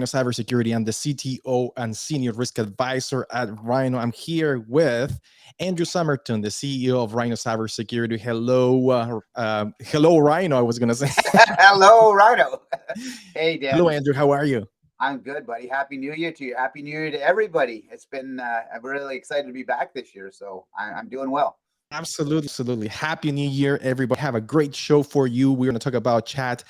Cybersecurity. I'm the CTO and Senior Risk Advisor at Rhino. I'm here with Andrew Summerton, the CEO of Rhino Cybersecurity. Hello, Rhino. I was gonna say. Hello, Rhino. Hey, Hello, Dan. Andrew. How are you? I'm good, buddy. Happy New Year to you. Happy New Year to everybody. I'm really excited to be back this year, so I'm doing well. Absolutely, absolutely. Happy New Year, everybody. Have a great show for you. We're going to talk about Chat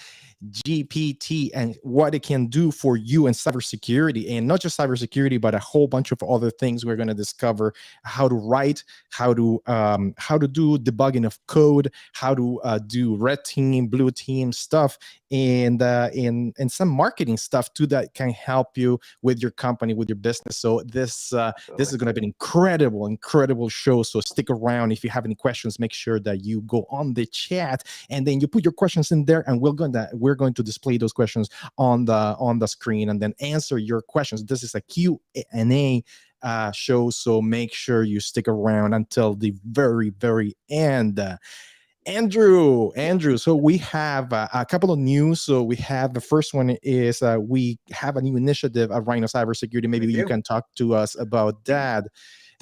GPT and what it can do for you in cybersecurity, and not just cybersecurity, but a whole bunch of other things. We're going to discover how to write, how to do debugging of code, how to do red team, blue team stuff, and some marketing stuff too that can help you with your company, with your business. So this is going to be an incredible show. So stick around. If you have any questions, make sure that you go on the chat and then you put your questions in there, and we're going to display those questions on the screen and then answer your questions. This is a Q&A show, so make sure you stick around until the very end. Andrew. So we have a couple of news. So we have the first one is we have a new initiative at Rhino Cybersecurity. Maybe you can talk to us about that.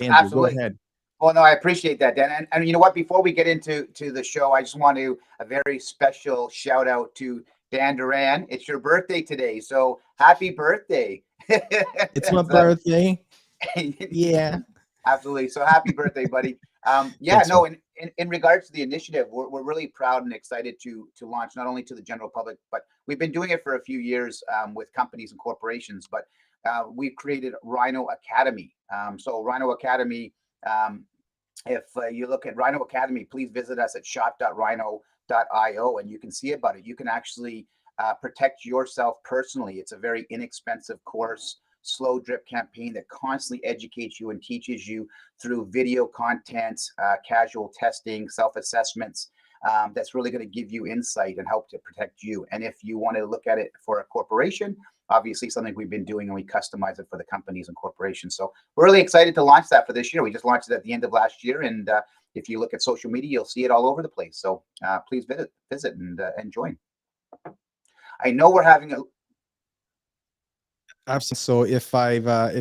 Andrew, go Absolutely. ahead. Well, no, I appreciate that, Dan. And you know what? Before we get into the show, I just want to a very special shout out to Dan Duran. It's your birthday today, so happy birthday! It's my birthday. Yeah. Absolutely. So happy birthday, buddy. Yeah, Thanks, no, in regards to the initiative, we're really proud and excited to launch not only to the general public, but we've been doing it for a few years with companies and corporations, but we've created Rhino Academy. So Rhino Academy, if you look at Rhino Academy, please visit us at shop.rhino.io and you can see about it. You can actually protect yourself personally. It's a very inexpensive course, slow drip campaign that constantly educates you and teaches you through video content, casual testing, self-assessments. That's really going to give you insight and help to protect you. And if you want to look at it for a corporation, obviously something we've been doing, and we customize it for the companies and corporations. So we're really excited to launch that for this year. We just launched it at the end of last year. And if you look at social media, you'll see it all over the place. So please visit and join. I know we're having a Absolutely. So if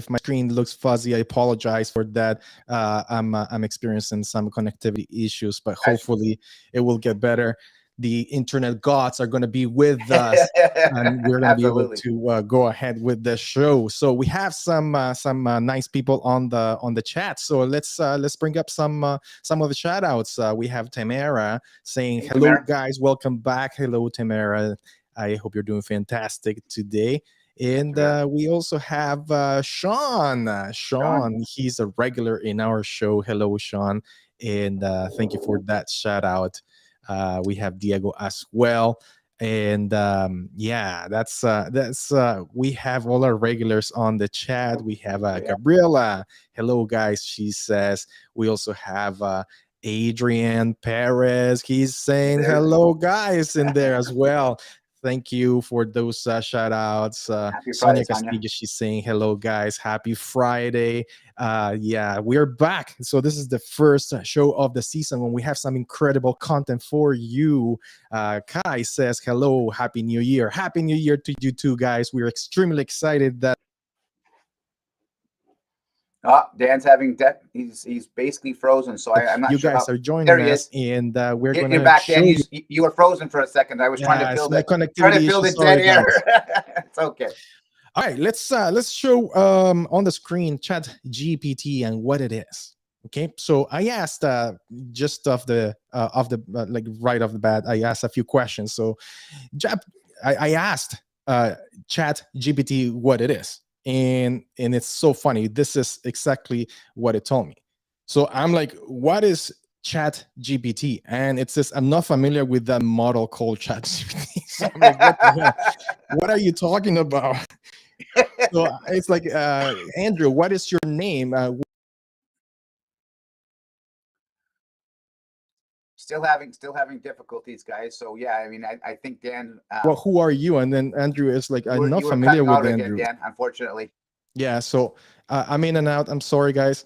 my screen looks fuzzy, I apologize for that. I'm experiencing some connectivity issues, but hopefully it will get better. The internet gods are going to be with us, and we're going to be able to go ahead with the show. So we have some nice people on the chat. So let's bring up some of the shout outs. We have Tamara saying, "Hello, Tamara. guys, welcome back." Hello, Tamara. I hope you're doing fantastic today. And we also have Sean. Sean, he's a regular in our show. Hello, Sean. And thank you for that shout out. We have Diego as well. And yeah, that's we have all our regulars on the chat. We have Gabriela. Hello, guys. She says we also have Adrian Perez. He's saying hello, guys, in there as well. Thank you for those shout outs. Sonia Castillo, she's saying hello, guys. Happy Friday. Yeah, we're back. So this is the first show of the season when we have some incredible content for you. Kai says hello, happy new year. Happy new year to you too, guys. We're extremely excited that Dan's having he's basically frozen, so I'm not you sure guys how. are joining There he us, is. and we're going You're to back, show Dan. you. You were frozen for a second. I was trying to fill the dead air. It's okay. All right, let's show on the screen Chat GPT and what it is. Okay, so I asked just off the like right off the bat, I asked a few questions. So I asked Chat GPT what it is, and it's so funny. This is exactly what it told me. So I'm like, what is Chat GPT? And it says, I'm not familiar with that model called Chat GPT. So I'm like, what the hell? What are you talking about? So it's like, Andrew, what is your name? Still having difficulties, guys. So yeah, I mean, I think Dan. Well, who are you? And then Andrew is like, I'm not you were familiar cutting with out Andrew. again, Dan. Unfortunately. Yeah, so I'm in and out. I'm sorry, guys.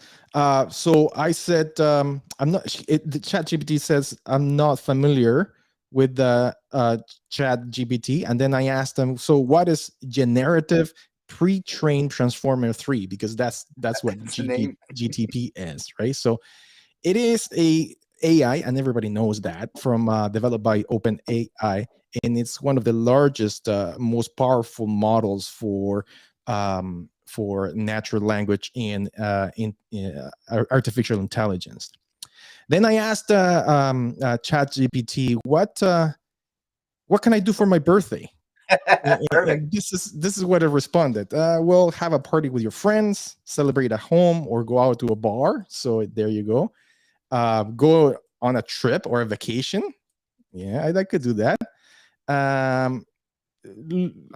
So I said, I'm not. The Chat GPT says I'm not familiar with the chat GPT, and then I asked them, so what is generative pre-trained transformer 3, because that's what That's the name. GTP is, right? So it is a AI, and everybody knows that, from developed by OpenAI, and it's one of the largest, most powerful models for natural language and artificial intelligence. Then I asked ChatGPT, what can I do for my birthday? And Perfect. this is what it responded. We'll have a party with your friends, celebrate at home, or go out to a bar. So there you go. Go on a trip or a vacation. Yeah, I could do that. Um,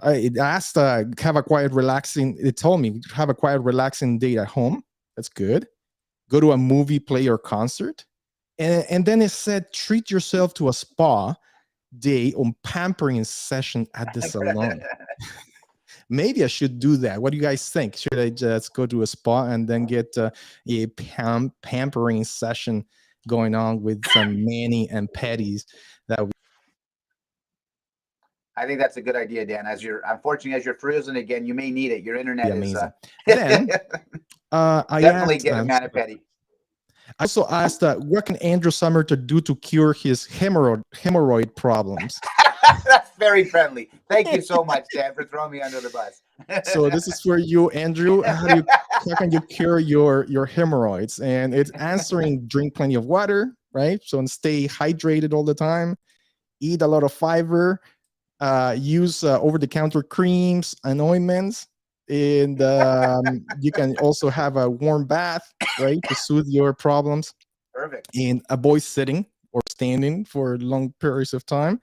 I asked, have a quiet, relaxing. It told me have a quiet, relaxing day at home. That's good. Go to a movie, play, or concert. And then it said, treat yourself to a spa day on pampering session at the salon. Maybe I should do that. What do you guys think? Should I just go to a spa and then get a pampering session going on with some mani and petties? That would I think that's a good idea, Dan. As you're unfortunately as you're frozen again, you may need it. Your be internet is amazing. Then I definitely asked, get a manipedi. I also asked, what can Andrew Summerter do to cure his hemorrhoid problems? That's very friendly. Thank you so much, Dan, for throwing me under the bus. So this is for you, Andrew. How can you cure your hemorrhoids? And it's answering: drink plenty of water, right? So, and stay hydrated all the time. Eat a lot of fiber. Use over-the-counter creams and ointments, and you can also have a warm bath, right, to soothe your problems. Perfect. And avoid sitting or standing for long periods of time.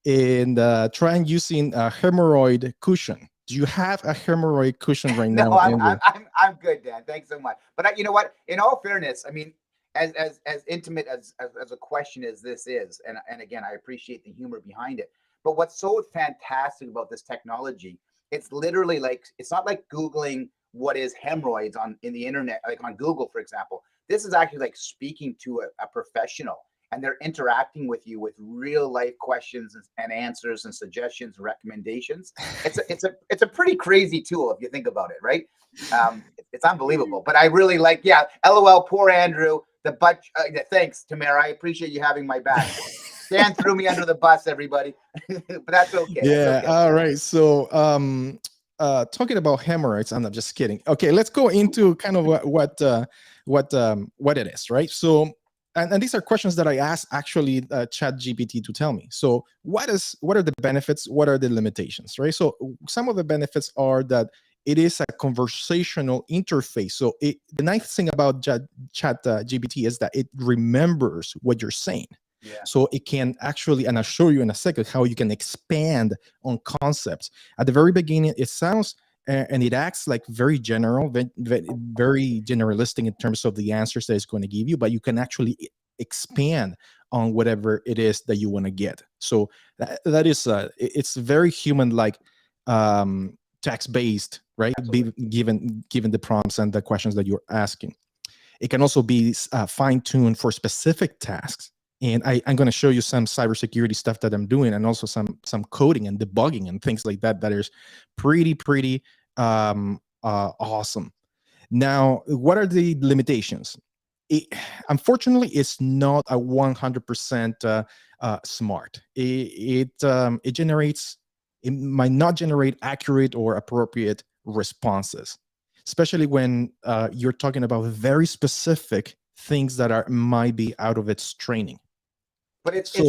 And try and using a hemorrhoid cushion. Do you have a hemorrhoid cushion right No, now, Andrew? I'm good, Dan. Thanks so much. But you know what? In all fairness, I mean, as intimate as a question as this is, and again, I appreciate the humor behind it. But what's so fantastic about this technology, it's literally like it's not like Googling what is hemorrhoids on in the internet, like on Google, for example. This is actually like speaking to a professional, and they're interacting with you with real life questions and answers and suggestions and recommendations. It's a pretty crazy tool if you think about it, right? It's unbelievable. But I really like, yeah, LOL, poor Andrew. The butt. Thanks, Tamara. I appreciate you having my back. Dan threw me under the bus, everybody. But that's okay. That's Yeah. okay. All right. So, talking about hemorrhoids, I'm not just kidding. Okay, let's go into kind of what it is, right? So, and these are questions that I asked actually Chat GPT to tell me. So, what are the benefits? What are the limitations, right? So, some of the benefits are that it is a conversational interface. So, the nice thing about Chat GPT is that it remembers what you're saying. Yeah. So it can actually, and I'll show you in a second how you can expand on concepts. At the very beginning, it sounds and it acts like very general, very generalistic in terms of the answers that it's going to give you, but you can actually expand on whatever it is that you want to get. So that is, it's very human-like, text-based, right? Given the prompts and the questions that you're asking. It can also be fine-tuned for specific tasks. And I'm going to show you some cybersecurity stuff that I'm doing, and also some coding and debugging and things like that. That is pretty awesome. Now, what are the limitations? Unfortunately, it's not a 100% smart. It generates. It might not generate accurate or appropriate responses, especially when you're talking about very specific things that might be out of its training. But So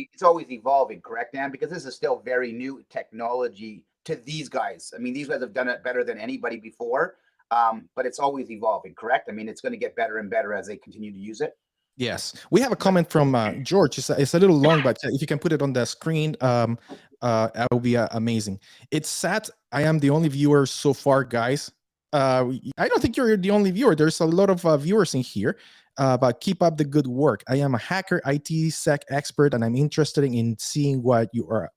it's always evolving, correct, Dan? Because this is still very new technology to these guys. I mean, these guys have done it better than anybody before. But it's always evolving, correct? I mean, it's going to get better and better as they continue to use it. yes, we have a comment from George. It's a little long, but if you can put it on the screen, that would be amazing. It's sad I am the only viewer so far, guys. I don't think you're the only viewer. There's a lot of viewers in here, but keep up the good work. I am a hacker, IT sec expert, and I'm interested in seeing what you're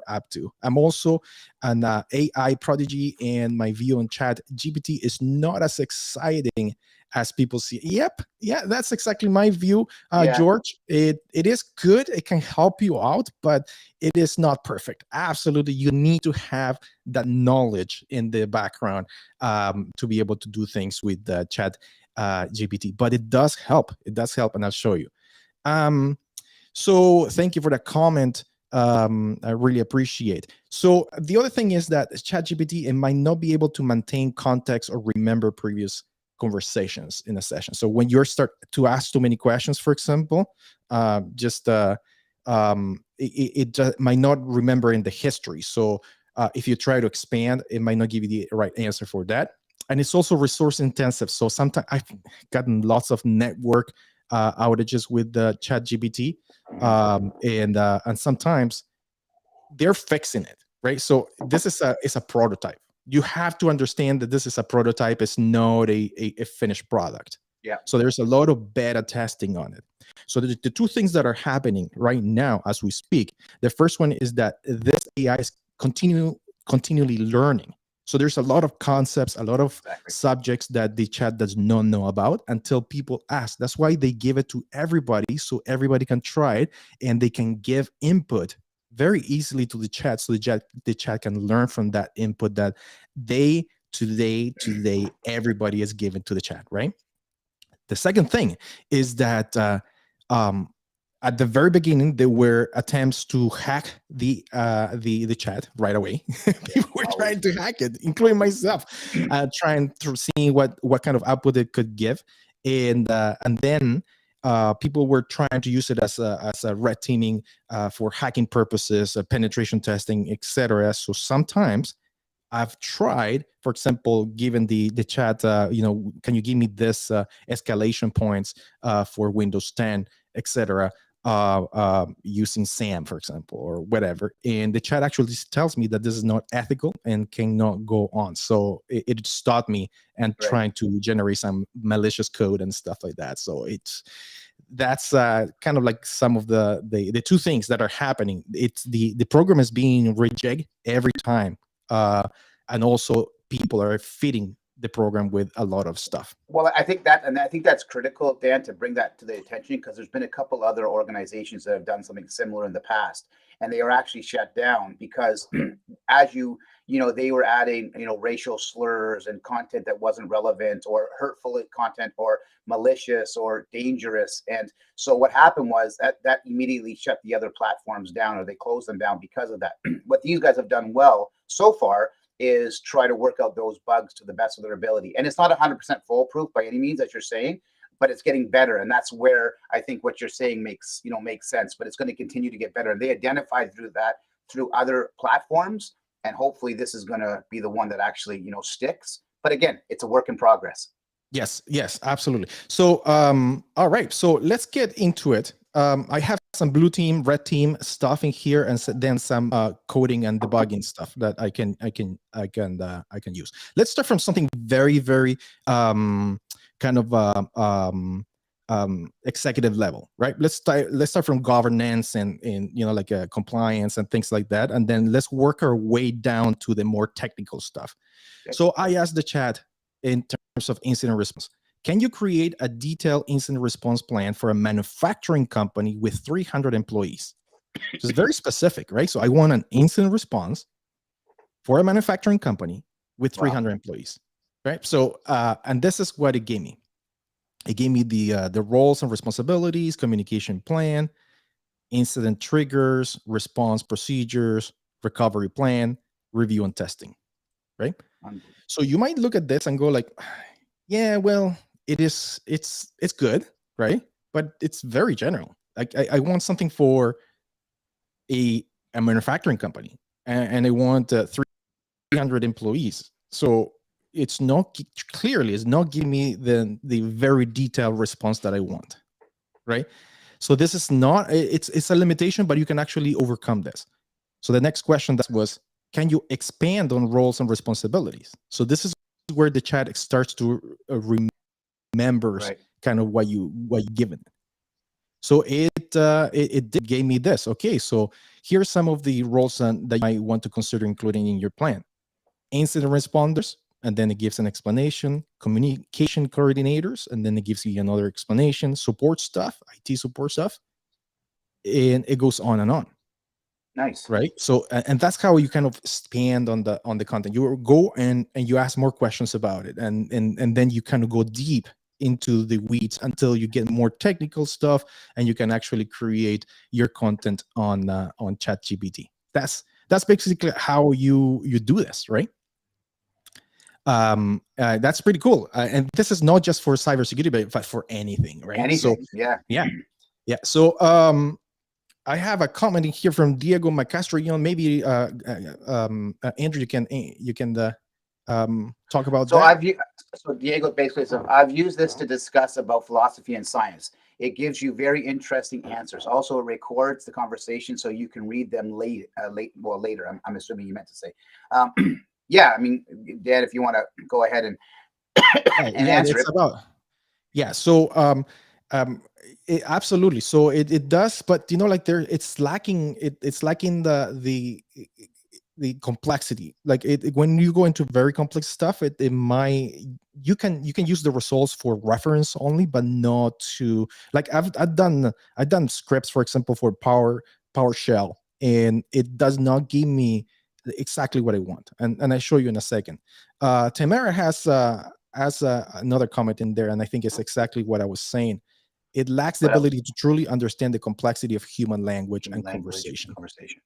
up to. I'm also an AI prodigy, and my view on Chat GPT is not as exciting as people see. Yep, yeah, that's exactly my view, Yeah. George. It is good. It can help you out, but it is not perfect. Absolutely, you need to have that knowledge in the background to be able to do things with the Chat GPT. But it does help. It does help, and I'll show you. Um, so thank you for that comment. I really appreciate. So the other thing is that ChatGPT, it might not be able to maintain context or remember previous conversations in a session. So when you start to ask too many questions, for example, just it just might not remember in the history. So if you try to expand, it might not give you the right answer for that. And it's also resource intensive. So sometimes I've gotten lots of network outages with the ChatGPT, and sometimes they're fixing it, right? So this is a prototype. You have to understand that this is a prototype. It's not a finished product. Yeah. So there's a lot of beta testing on it. So the two things that are happening right now as we speak, the first one is that this AI is continually learning. So there's a lot of concepts, a lot of Exactly. subjects that the chat does not know about until people ask. That's why they give it to everybody, so everybody can try it and they can give input very easily to the chat, so the chat can learn from that input that today everybody is given to the chat, right? The second thing is that um, at the very beginning there were attempts to hack the chat right away. People were Always. trying to hack it, including myself, trying to see what kind of output it could give, and then people were trying to use it as a red teaming for hacking purposes, penetration testing, etc. So sometimes I've tried, for example, given the chat, can you give me this escalation points for Windows 10, etc., using SAM, for example, or whatever. And the chat actually tells me that this is not ethical and cannot go on. So it stopped me and Right. trying to generate some malicious code and stuff like that. So that's kind of like some of the two things that are happening. It's the program is being rejected every time, and also people are fitting the program with a lot of stuff. Well, I think that's critical, Dan, to bring that to the attention, because there's been a couple other organizations that have done something similar in the past, and they are actually shut down because, as they were adding, racial slurs and content that wasn't relevant or hurtful content or malicious or dangerous. And so what happened was that immediately shut the other platforms down, or they closed them down because of that. What these guys have done well so far is try to work out those bugs to the best of their ability. And it's not 100% foolproof by any means, as you're saying, but it's getting better. And that's where I think what you're saying makes sense, but it's going to continue to get better. And they identified through other platforms. And hopefully this is going to be the one that actually, sticks. But again, it's a work in progress. Yes, absolutely. So, all right. So let's get into it. I have some blue team, red team stuff in here, and then some coding and debugging stuff that I can use. Let's start from something very, very kind of executive level, right? Let's start from governance and like compliance and things like that, and then let's work our way down to the more technical stuff. Okay. So I asked the chat in terms of incident response. Can you create a detailed incident response plan for a manufacturing company with 300 employees? So it's very specific, right? So I want an incident response for a manufacturing company with 300 employees, right? So, and this is what it gave me. It gave me the roles and responsibilities, communication plan, incident triggers, response procedures, recovery plan, review and testing, right? So you might look at this and go like, yeah, well, it's good, right? But it's very general. Like I want something for a manufacturing company, and I want 300 employees. So it's not giving me the very detailed response that I want, right? So this is not it's a limitation, but you can actually overcome this. So the next question that was, can you expand on roles and responsibilities? So this is where the chat starts to remembers kind of what you given. So it gave me this. Okay, so here's some of the roles that you might want to consider including in your plan. Incident responders, and then it gives an explanation, communication coordinators, and then it gives you another explanation, support stuff, IT support stuff, and it goes on and on. Nice. Right. So and that's how you kind of expand on the content. You go and you ask more questions about it, and then you kind of go deep into the weeds until you get more technical stuff, and you can actually create your content on ChatGPT. That's basically how you do this, right? That's pretty cool. And this is not just for cybersecurity, but for anything, right? So Anything. Yeah. yeah, yeah. So I have a comment in here from Diego Macastro. Maybe Andrew, you can talk about So that. so Diego basically said, I've used this to discuss about philosophy and science. It gives you very interesting answers. Also, it records the conversation so you can read them later. I'm assuming you meant to say. Um, yeah, I mean, Dan, if you want to go ahead and Yeah, and yeah, answer it's it. about yeah. So absolutely. So it does, but like it's lacking. It's lacking the complexity. Like when you go into very complex stuff, it might you can use the results for reference only, but not to like I've done scripts, for example, for PowerShell, and it does not give me exactly what I want, and I show you in a second. Tamara has another comment in there, and I think it's exactly what I was saying. It lacks the What else? ability to truly understand the complexity of human language Human and language conversation. conversation.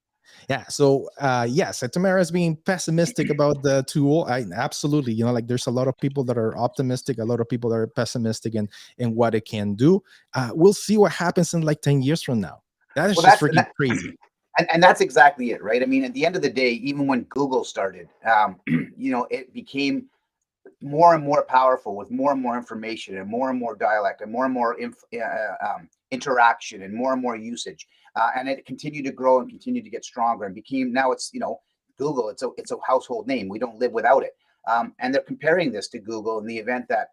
Yeah. So yes, Tamara is being pessimistic about the tool. I absolutely, like there's a lot of people that are optimistic, a lot of people that are pessimistic in what it can do. We'll see what happens in like 10 years from now. That is Well, just freaking crazy. and that's exactly it, right? I mean, at the end of the day, even when Google started, it became more and more powerful with more and more information and more dialect and more interaction and more usage, and it continued to grow and continued to get stronger and became now it's Google. It's a household name. We don't live without it. And they're comparing this to Google in the event that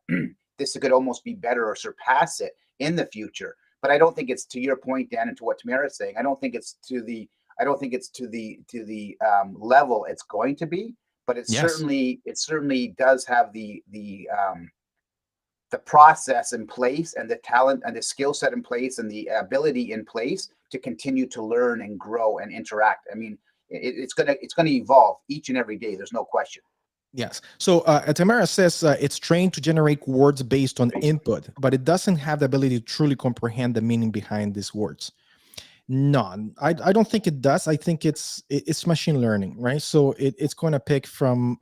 this could almost be better or surpass it in the future. But I don't think it's to your point, Dan, and to what Tamara's saying. I don't think it's to the level it's going to be, but Yes. it certainly does have the process in place and the talent and the skill set in place and the ability in place to continue to learn and grow and interact. I mean, it's gonna evolve each and every day. There's no question. Yes. So Tamara says it's trained to generate words based on input, but it doesn't have the ability to truly comprehend the meaning behind these words. No, I don't think it does. I think it's machine learning, right? So it's going to pick from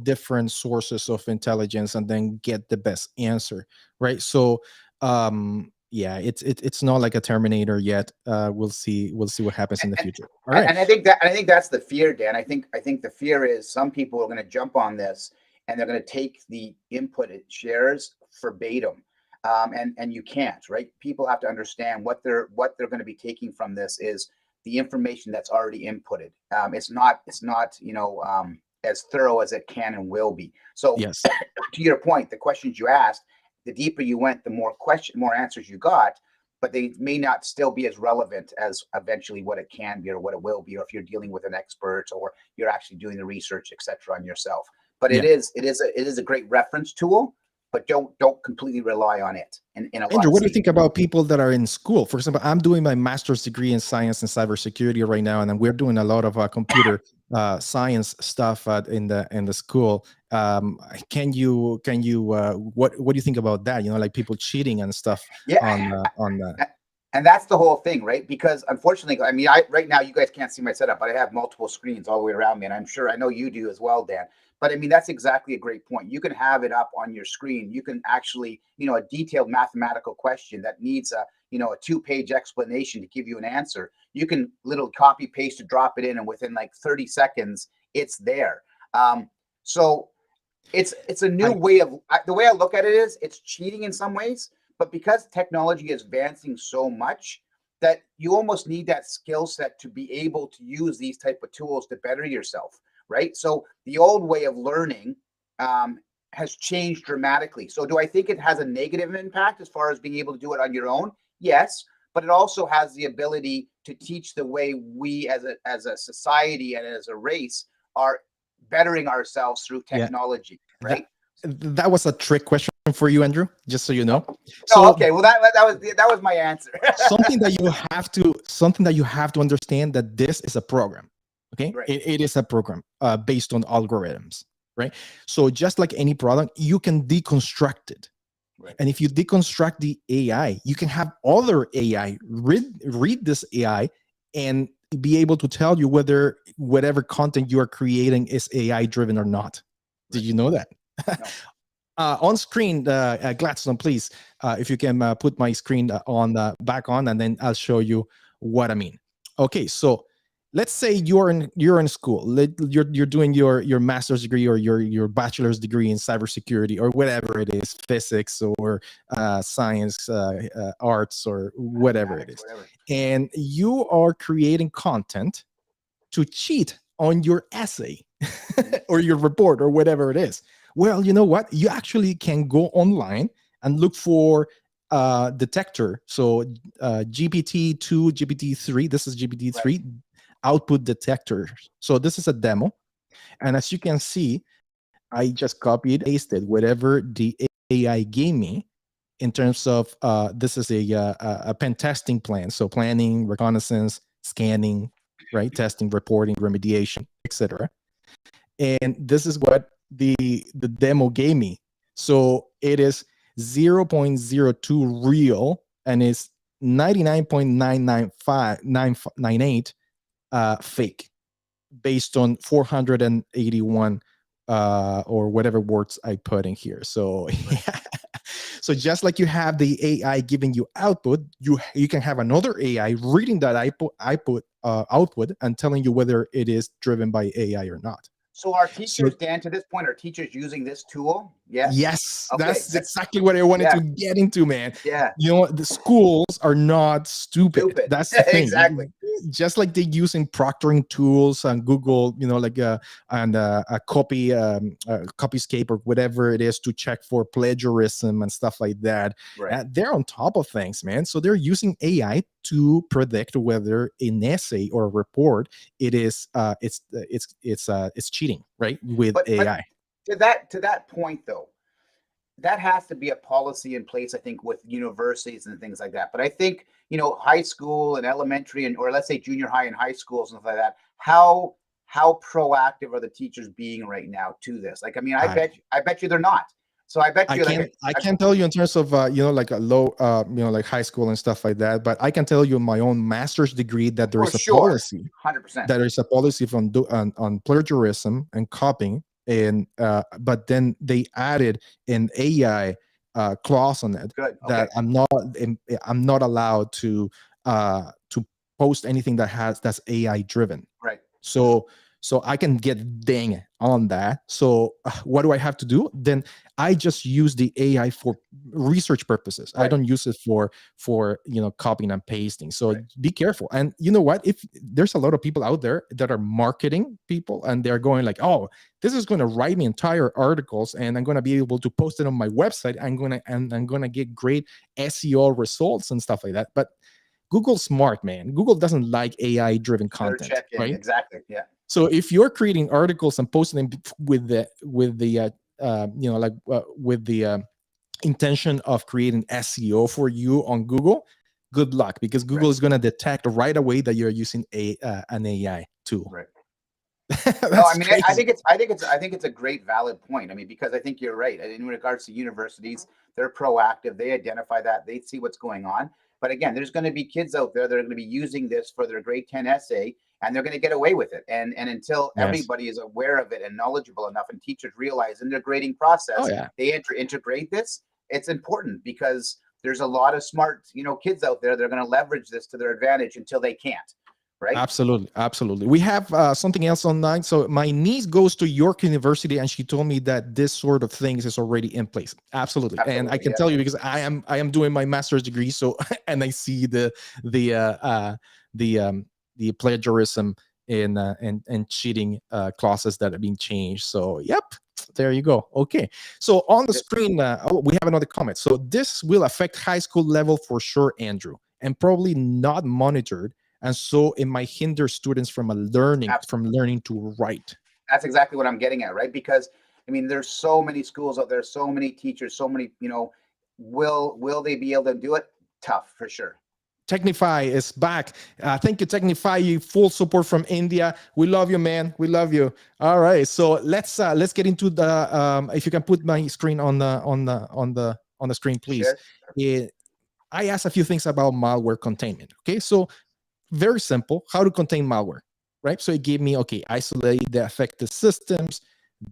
different sources of intelligence and then get the best answer, right? So yeah, it's not like a Terminator yet. We'll see what happens in the And, future. All right. and I think that's the fear, Dan. I think the fear is some people are going to jump on this and they're going to take the input it shares verbatim, and you can't, right? People have to understand what they're going to be taking from this is the information that's already inputted. It's not as thorough as it can and will be. So Yes. to your point, the questions you asked, the deeper you went, the more answers you got, but they may not still be as relevant as eventually what it can be or what it will be, or if you're dealing with an expert or you're actually doing the research, etc., on yourself. But Yeah. it is a great reference tool, but don't completely rely on it in a lot Andrew, of what do you cases. think about people that are in school? For example, I'm doing my master's degree in science and cybersecurity right now, and then we're doing a lot of computer science stuff in the school. What do you think about that? Like people cheating and stuff Yeah. on And that's the whole thing, right? Because unfortunately, I mean, I right now you guys can't see my setup, but I have multiple screens all the way around me, and I'm sure I know you do as well, Dan. But I mean, that's exactly a great point. You can have it up on your screen. You can actually, a detailed mathematical question that needs a 2-page explanation to give you an answer. You can little copy paste to drop it in, and within like 30 seconds, it's there. So it's a new I way of the way I look at it is it's cheating in some ways, but because technology is advancing so much that you almost need that skill set to be able to use these type of tools to better yourself, right? So the old way of learning um, has changed dramatically. So do I think it has a negative impact as far as being able to do it on your own? Yes, but it also has the ability to teach the way we as a society and as a race are bettering ourselves through Yeah. technology, That right? that was a trick question for you, Andrew, just so you Oh, know. oh, So okay. Well, that was my answer. something that you have to understand, that this is a program. Okay, Right, it is a program based on algorithms, right? So just like any product, you can deconstruct it. right, And if you deconstruct the AI, you can have other AI read this AI and be able to tell you whether whatever content you are creating is AI driven or not. Did right. you know that? No, On screen, Gladstone, please, if you can put my screen on back on, and then I'll show you what I mean. Okay, so let's say you're in school. You're doing your master's degree or your bachelor's degree in cybersecurity or whatever it is, physics or science, arts or whatever it mathematics, is, whatever. and you are creating content to cheat on your essay Mhm. or your report or whatever it is. Well, you know what? You actually can go online and look for detector. So GPT-2, GPT-3, this is Right, GPT-3 output detectors. So this is a demo. And as you can see, I just copied, pasted whatever the AI gave me in terms of this is a pen testing plan. So planning, reconnaissance, scanning, right? Testing, reporting, remediation, etc. And this is what the demo gave me. So it is 0.02 real and is 99.998 fake, based on 481 or whatever words I put in here. So right. yeah. So just like you have the AI giving you output, you can have another AI reading that output and telling you whether it is driven by AI or not. So our So teachers, Dan, to this point, are teachers using this tool? Yes. yes, Okay. that's exactly what I wanted Yeah, to get into, man. yeah. You know, the schools are not stupid. Stupid. That's the thing. Exactly. Just like they using proctoring tools on Google, like a copyscape or whatever it is to check for plagiarism and stuff like that. Right. They're on top of things, man. So they're using AI to predict whether an essay or a report it's cheating, right, with But AI. to that point though, that has to be a policy in place, I think, with universities and things like that. But I think, high school and elementary or let's say junior high and high schools and stuff like that, how proactive are the teachers being right now to this? Like, I mean, I I bet you they're not. So I bet I you like can't I can't tell you in terms of like a low like high school and stuff like that, but I can tell you in my own master's degree that there for is a sure, policy 100%. from on plagiarism and copying, and but then they added an AI clause on it Good. Okay. that I'm not allowed to post anything that's AI driven. Right. So I can get ding on that. So what do I have to do? Then I just use the AI for research purposes. I Right. don't use it for copying and pasting. So Right. be careful. And you know what? If there's a lot of people out there that are marketing people and they're going like, oh, this is going to write me entire articles and I'm going to be able to post it on my website. I'm going to get great SEO results and stuff like that. But Google's smart, man. Google doesn't like AI driven They're content, checking. right? Exactly. Yeah. So if you're creating articles and posting them with the intention of creating SEO for you on Google, good luck, because Right. Google is going to detect right away that you're using an AI tool. Right. No, I That's mean, I crazy. think it's a great valid point. I mean, because I think you're right. In regards to universities, they're proactive. They identify that. They see what's going on. But again, there's going to be kids out there that are going to be using this for their grade 10 essay, and they're going to get away with it. And until Yes. everybody is aware of it and knowledgeable enough, and teachers realize in their grading Oh process yeah. they integrate this, it's important because there's a lot of smart, kids out there that are going to leverage this to their advantage until they can't. Right. Absolutely, absolutely. We have something else online. So my niece goes to York University, and she told me that this sort of things is already in place. Absolutely, and I Absolutely. can Yeah. tell you because I am doing my master's degree. So and I see the uh, uh, the the plagiarism and cheating clauses that are being changed. So yep, there you go. Okay, so on the screen we have another comment. So this will affect high school level for sure, Andrew, and probably not monitored, and so it might hinder students from learning to write. That's exactly what I'm getting at, right? Because I mean, there's so many schools out there, so many teachers, so many, will they be able to do it? Tough for sure. Technify is back. Thank you, Technify. You full support from India. We love you, man. We love you. All right, so let's get into the. If you can put my screen on the screen, please. Sure. I asked a few things about malware containment. Okay, so very simple. How to contain malware, right? So it gave me isolate the affected systems,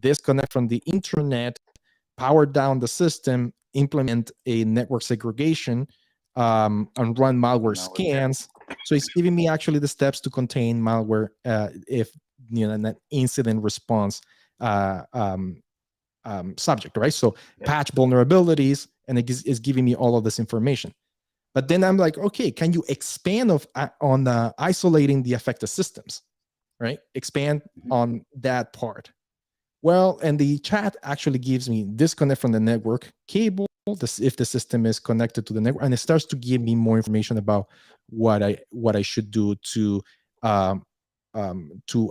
disconnect from the internet, power down the system, implement a network segregation, and run malware scans. So it's giving me actually the steps to contain malware if an incident response subject, right? So patch vulnerabilities, and it's giving me all of this information. But then I'm like, okay, can you expand on isolating the affected systems, right? Expand on that part. Well, and the chat actually gives me disconnect from the network cable if the system is connected to the network, and it starts to give me more information about what I should do to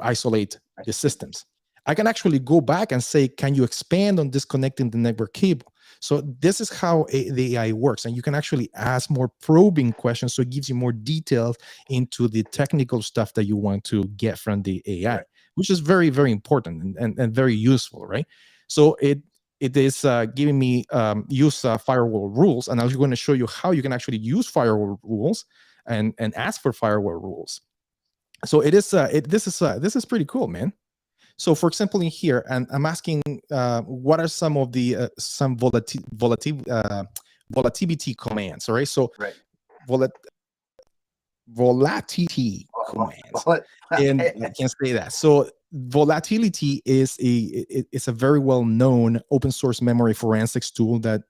isolate the systems. I can actually go back and say, can you expand on disconnecting the network cable? So this is how the AI works, and you can actually ask more probing questions, so it gives you more details into the technical stuff that you want to get from the AI. Right. Which is very, very important and very useful, right? So it is giving me use firewall rules, and I'm going to show you how you can actually use firewall rules and ask for firewall rules. So it is this is pretty cool, man. So for example, in here, and I'm asking what are some of the some volatility commands, all right? So volatility commands, and I can't say that. So volatility is it's a very well known open source memory forensics tool that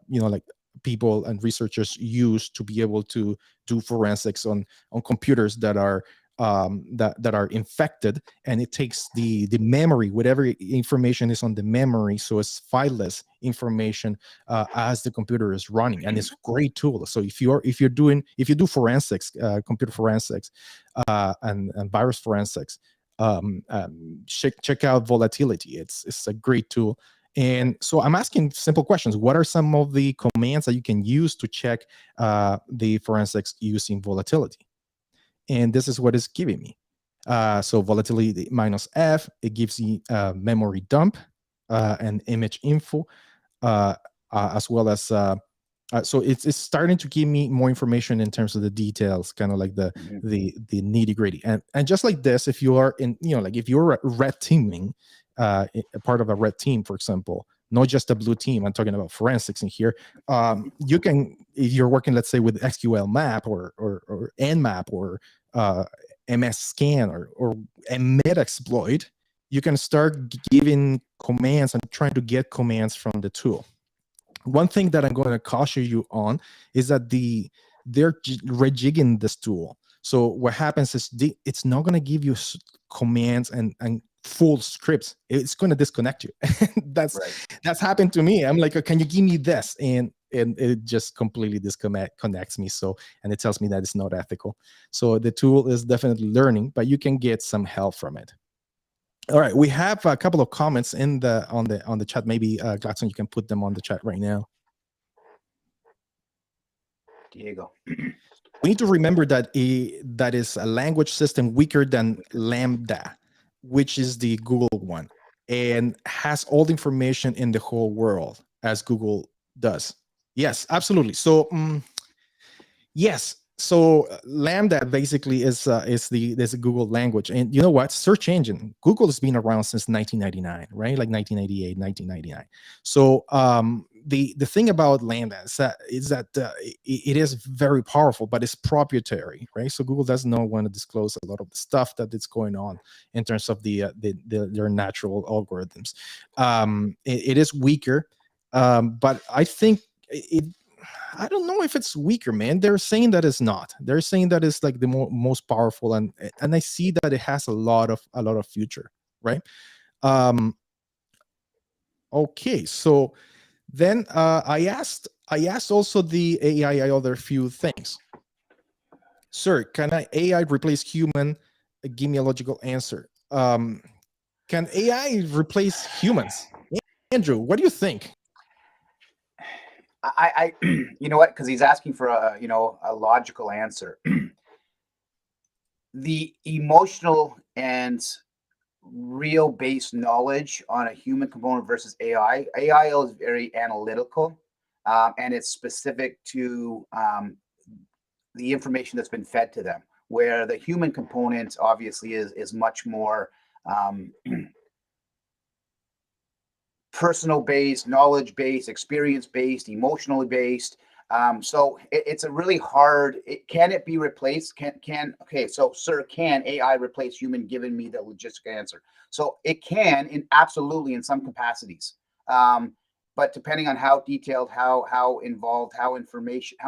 like people and researchers use to be able to do forensics on computers that are that are infected, and it takes the memory, whatever information is on the memory, so it's fileless information as the computer is running, and it's a great tool. So if you do forensics, computer forensics, and virus forensics, check out volatility. It's a great tool. And so I'm asking simple questions. What are some of the commands that you can use to check the forensics using volatility? And this is what it's giving me. So volatility -F, it gives you memory dump and image info, as well as so it's starting to give me more information in terms of the details, kind of like the nitty gritty. And just like this, if you are in, like if you're red teaming, a part of a red team, for example, not just a blue team, I'm talking about forensics in here. You can, if you're working, let's say, with SQL map or Nmap or MS scan or Metasploit, you can start giving commands and trying to get commands from the tool. One thing that I'm going to caution you on is that they're rejigging this tool. So what happens is it's not going to give you commands and full scripts. It's going to disconnect you. That's happened to me. I'm like, can you give me this? And it just completely disconnects me. So, and it tells me that it's not ethical. So the tool is definitely learning, but you can get some help from it. All right, we have a couple of comments on the chat. Maybe Gladson, you can put them on the chat right now. Diego. We need to remember that that is a language system weaker than Lambda, which is the Google one, and has all the information in the whole world as Google does. Yes, absolutely. So yes. So Lambda basically is a Google language, and you know what? Search engine. Google has been around since 1999, right? Like 1998, 1999. So the thing about Lambda is that it is very powerful, but it's proprietary, right? So Google does not want to disclose a lot of the stuff that is going on in terms of their natural algorithms. It is weaker, but I think I don't know if it's weaker, man. They're saying that it's not. They're saying that it's like the most powerful, and I see that it has a lot of future, right? Okay, so then I asked also the AI other few things. Sir, can AI replace human? Give me a logical answer. Can AI replace humans? Andrew, what do you think? I you know what? Because he's asking for a logical answer. The emotional and real based knowledge on a human component versus AI. AI is very analytical, and it's specific to the information that's been fed to them. Where the human component obviously is much more personal based, knowledge based, experience based, emotionally based. So it's a really hard. Can it be replaced? Okay? So, sir, can AI replace human? Given me the logistic answer. So it can, in absolutely in some capacities. But depending on how detailed, how involved, how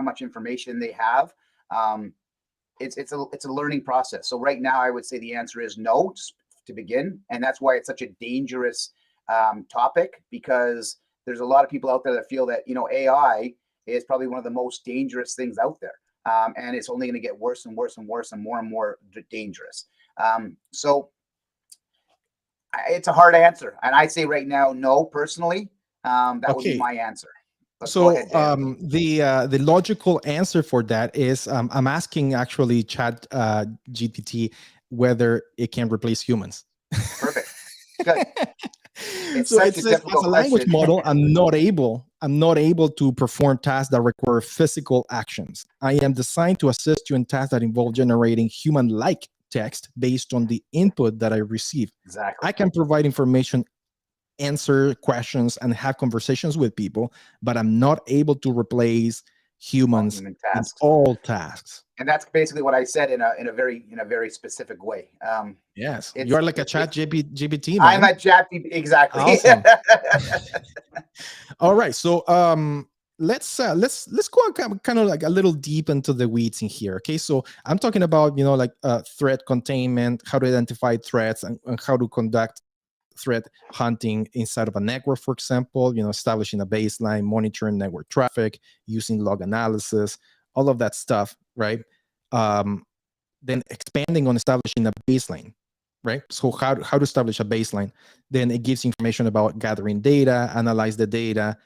much information they have, it's a learning process. So right now, I would say the answer is no to begin, and that's why it's such a dangerous topic, because there's a lot of people out there that feel that AI is probably one of the most dangerous things out there, and it's only going to get worse and worse and worse and more dangerous. So it's a hard answer, and I say right now no. Personally, that would be Okay. my answer. But go So ahead, Dan. the logical answer for that is I'm asking actually Chat GPT whether it can replace humans. Perfect. Good. It's So it such a says as difficult a language question. model, I'm not able to perform tasks that require physical actions. I am designed to assist you in tasks that involve generating human-like text based on the input that I receive. Exactly. I can provide information, answer questions, and have conversations with people, but I'm not able to replace All humans human in tasks. all tasks. And that's basically what I said in a very specific way. Yes, It's you're like a Chat GPT, I'm man. a ChatGPT, exactly. Awesome. All right, so let's go kind of like a little deep into the weeds in here. Okay, so I'm talking about like threat containment, how to identify threats, and how to conduct threat hunting inside of a network, for example. Establishing a baseline, monitoring network traffic, using log analysis, all of that stuff, right? Um, then expanding on establishing a baseline, right? So how to establish a baseline? Then it gives information about gathering data, analyze the data,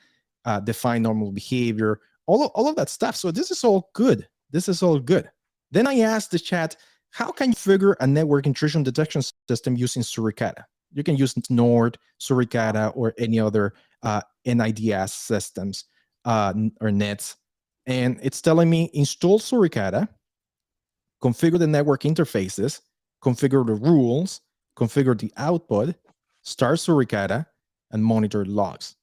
define normal behavior, all of that stuff. So this is all good. This is all good. Then I asked the chat, how can you figure a network intrusion detection system using Suricata? You can use Nord, Suricata, or any other NIDS systems or nets. And it's telling me install Suricata, configure the network interfaces, configure the rules, configure the output, start Suricata, and monitor logs.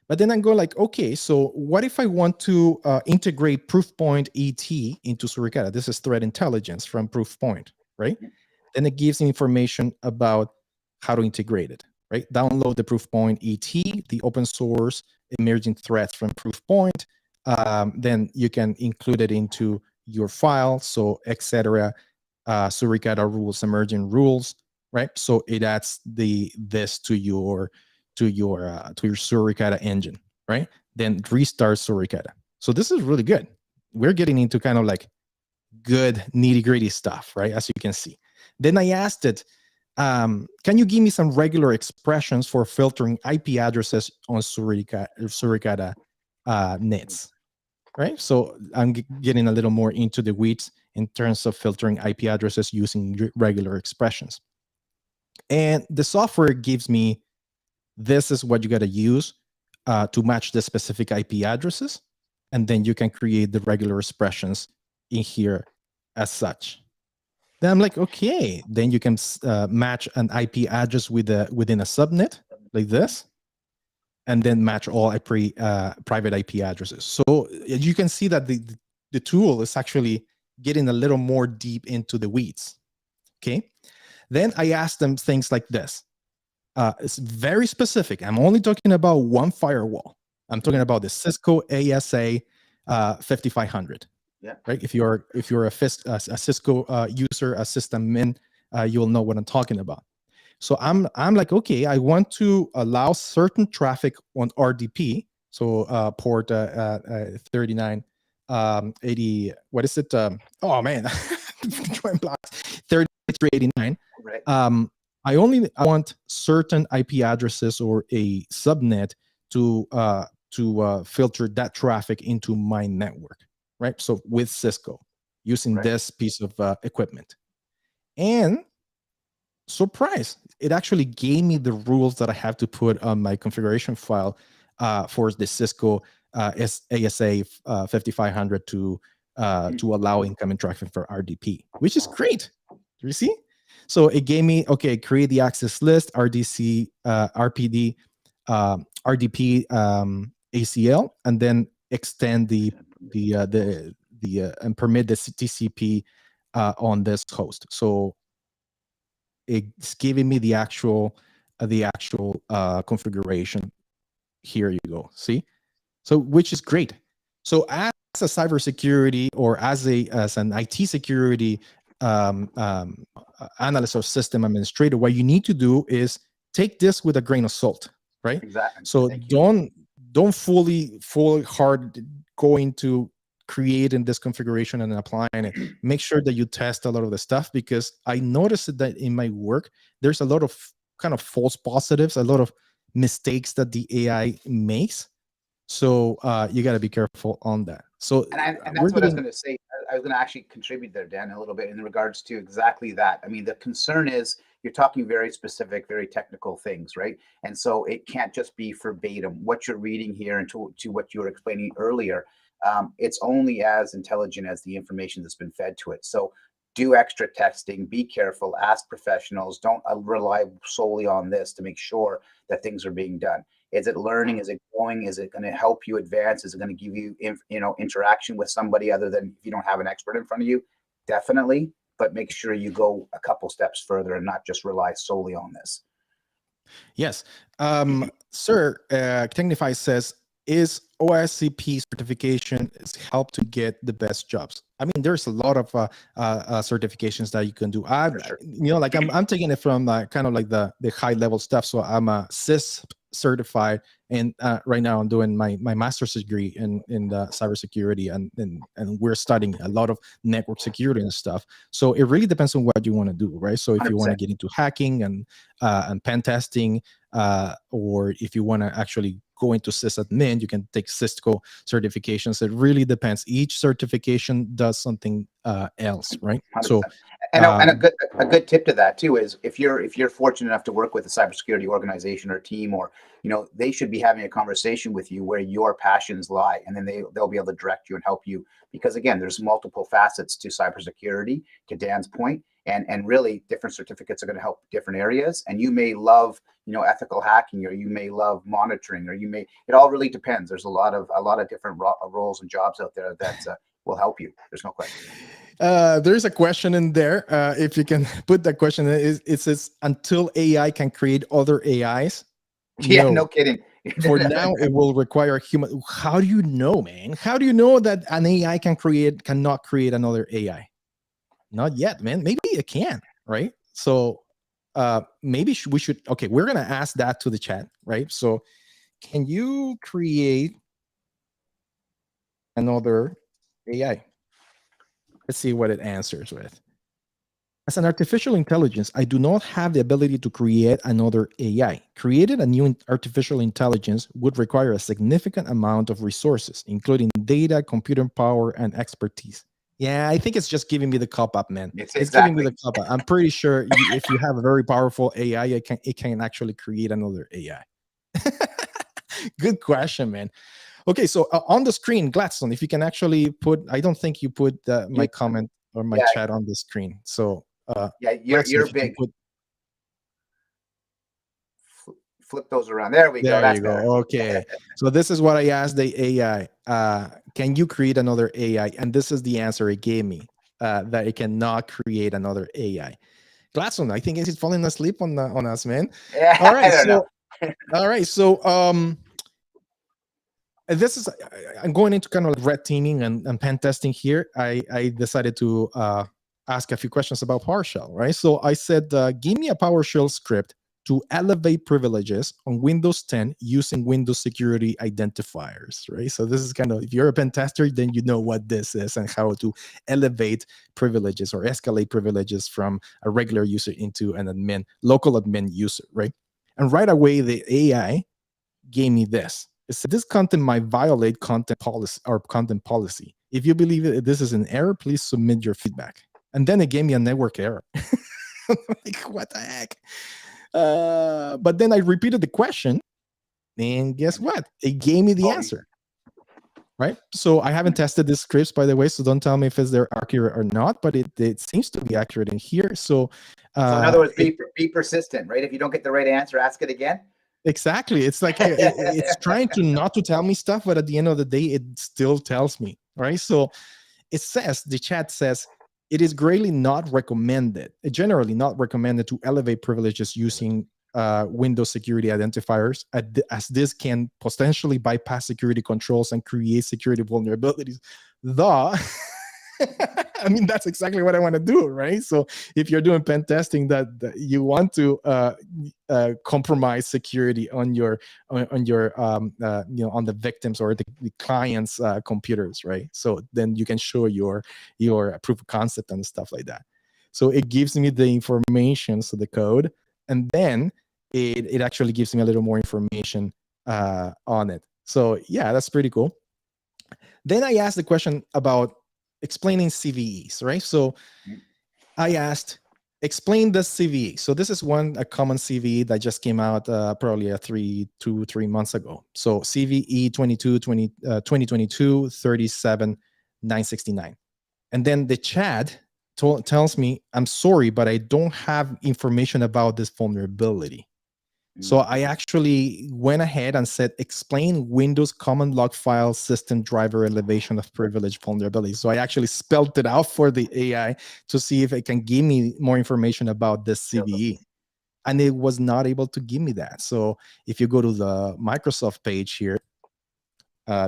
But then I'm going like, okay, so what if I want to integrate Proofpoint ET into Suricata? This is threat intelligence from Proofpoint, right? Then it gives information about how to integrate it, right? Download the Proofpoint ET, the open source emerging threats from Proofpoint. Then you can include it into your file, so etc. Suricata rules, emerging rules, right? So it adds this to your Suricata engine, right? Then restart Suricata. So this is really good. We're getting into kind of like good nitty gritty stuff, right? As you can see. Then I asked it, can you give me some regular expressions for filtering IP addresses on Suricata nets, right? So I'm getting a little more into the weeds in terms of filtering IP addresses using regular expressions. And the software gives me, this is what you got to use to match the specific IP addresses. And then you can create the regular expressions in here as such. Then I'm like, okay, then you can match an IP address within a subnet like this, and then match all private IP addresses. So you can see that the tool is actually getting a little more deep into the weeds. Okay. Then I asked them things like this. It's very specific. I'm only talking about one firewall. I'm talking about the Cisco ASA 5500. Yeah. Right. If you're a Cisco user, a system min, you'll know what I'm talking about. So I'm like, okay, I want to allow certain traffic on RDP. So port 39, 80. What is it? Oh man, 3389. Right. I want certain IP addresses or a subnet to filter that traffic into my network, right? So with Cisco, using Right. this piece of equipment, and surprise, it actually gave me the rules that I have to put on my configuration file for the Cisco ASA 5500 to allow incoming traffic for RDP, which is great. Do you see? So it gave me, okay, create the access list, RDC, RPD, RDP, ACL, and then extend the and permit the TCP on this host. So it's giving me the actual configuration. Here you go. See, so which is great. So as a cybersecurity or as an IT security analyst or system administrator, what you need to do is take this with a grain of salt, right? Exactly. So Thank you. don't fully hard go into creating this configuration and applying it. Make sure that you test a lot of the stuff, because I noticed that in my work there's a lot of kind of false positives, a lot of mistakes that the AI makes. So you got to be careful on that. So And we're that's what I was getting, going to say. I was going to actually contribute there, Dan, a little bit in regards to exactly that. I mean, the concern is you're talking very specific, very technical things, right? And so it can't just be verbatim what you're reading here, and to what you were explaining earlier. It's only as intelligent as the information that's been fed to it. So do extra testing, be careful, ask professionals. Don't rely solely on this to make sure that things are being done. Is it learning? Is it growing? Is it going to help you advance? Is it going to give you, interaction with somebody other than if you don't have an expert in front of you? Definitely, but make sure you go a couple steps further and not just rely solely on this. yes. Sir, Technify says, is OSCP certification is help to get the best jobs? I mean, there's a lot of certifications that you can do. For sure. Like I'm taking it from kind of like the high level stuff. So I'm a CIS certified, and right now I'm doing my master's degree in the cybersecurity, and we're studying a lot of network security and stuff. So it really depends on what you want to do, right? So if you want to 100%. get into hacking and pen testing, or if you want to actually go into sysadmin, you can take Cisco certifications. It really depends. Each certification does something else, right? So 100%. And um, a good tip to that too is if you're fortunate enough to work with a cybersecurity organization or team, or they should be having a conversation with you where your passions lie, and then they'll be able to direct you and help you, because again, there's multiple facets to cybersecurity, to Dan's point, and really different certificates are going to help different areas. And you may love ethical hacking, or you may love monitoring, or it all really depends. There's a lot of different roles and jobs out there that will help you. There's no question. there's a question in there. If you can put that question, it says, until AI can create other AIs. Yeah, no No. kidding. For now, it will require human. How do you know, man? How do you know that an AI cannot create another AI? Not yet, man. Maybe it can, right? So maybe we should. Okay, we're gonna ask that to the chat, right? So, can you create another AI? Let's see what it answers with. As an artificial intelligence, I do not have the ability to create another AI. Creating a new artificial intelligence would require a significant amount of resources, including data, computing power, and expertise. Yeah, I think it's just giving me the cop up, man. It's It's giving me exactly. the cop up. I'm pretty sure if you have a very powerful AI, it can actually create another AI. Good question, man. Okay, so on the screen, Gladstone, if you can actually put, I don't think you put my You, comment or my yeah, chat on the screen. So, yeah, Gladstone, you're if you can big. put, Flip those around. There we go. there you That's better. go. Okay. So this is what I asked the AI. Can you create another AI? And this is the answer it gave me, that it cannot create another AI. Gladstone, I think he's falling asleep on us, man. All Yeah, I right. don't know. So, all right. So, this is, I'm going into kind of like red teaming and pen testing here. I decided to ask a few questions about PowerShell, right? So I said, give me a PowerShell script to elevate privileges on Windows 10 using Windows security identifiers, right? So this is kind of, if you're a pen tester, then you know what this is and how to elevate privileges or escalate privileges from a regular user into an admin, local admin user, right? And right away, the AI gave me this. It said, this content might violate content policy or content policy. If you believe this is an error, please submit your feedback. And then it gave me a network error. Like, what the heck? But then I repeated the question, and guess what? It gave me the answer. Right? So I haven't tested these scripts, by the way, so don't tell me if they're accurate or not, but it seems to be accurate in here. So in other words, be persistent, right? If you don't get the right answer, ask it again. Exactly. It's like it's trying to not to tell me stuff, but at the end of the day, it still tells me, right? So it says, the chat says, it is greatly not recommended, generally not recommended to elevate privileges using Windows security identifiers, as this can potentially bypass security controls and create security vulnerabilities. I mean, that's exactly what I want to do, right? So if you're doing pen testing, that you want to compromise security on your on the victims or the clients' computers, right? So then you can show your proof of concept and stuff like that. So it gives me the information, so the code, and then it actually gives me a little more information on it. So yeah, that's pretty cool. Then I asked the question about explaining CVEs, right? So I asked, explain the CVE. So this is a common CVE that just came out probably 3 months ago. So CVE 2022 37969. And then the chat tells me, I'm sorry, but I don't have information about this vulnerability. So I actually went ahead and said, explain Windows common log file system driver elevation of privilege vulnerability. So I actually spelled it out for the AI to see if it can give me more information about this CVE. And it was not able to give me that. So if you go to the Microsoft page here,